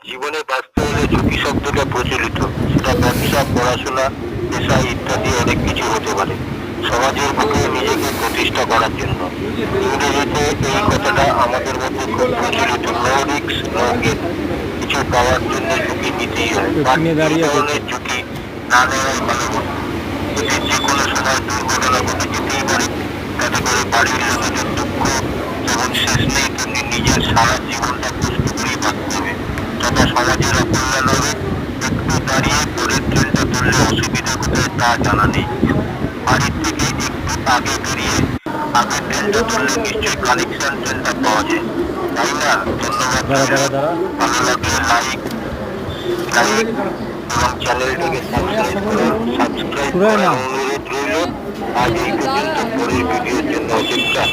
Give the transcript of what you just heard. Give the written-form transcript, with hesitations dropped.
জীবনে বাঁচতে হলে ঝুঁকি শব্দটা প্রচলিত, সেটা ব্যবসা, পড়াশোনা, পেশা ইত্যাদি অনেক কিছু হতে পারে। সমাজের বুকে নিজেকে প্রতিষ্ঠা করার জন্য। ইংরেজিতে এই কথাটা আমাদের মধ্যে খুব প্রচলিত, নো রিস্ক নো গেন। কিছু পাওয়ার জন্য ঝুঁকি নিতেই হয়, বাট এই ধরনের ঝুঁকি না নেওয়াই ভালো বন্ধু। এতে যে কোনো সময় দুর্ঘটনা ঘটে যেতেই পারে। তাতে করে বাড়ির লোকেদের দুঃখ যেমন শেষ নেই, তেমনি নিজের সারা জীবনটা কষ্ট করেই বাঁচতে হবে। তথা সমাজের অকল্যাণ হবে। একটু দাঁড়িয়ে পরের ট্রেনটা ধরলে অসুবিধা কোথায় তা জানা নেই। বাড়ির থেকে একটু আগে বেরিয়ে আগের ট্রেনটা ধরলে নিশ্চয়ই কানেকশন ট্রেনটা পাওয়া যায়, তাই না? ধন্যবাদ। ভালো লাগলে লাইক এবং চ্যানেলটাকে সাবস্ক্রাইব করার অনুরোধ রইল। আজ এই পর্যন্ত, পরের ভিডিওর জন্য অপেক্ষা।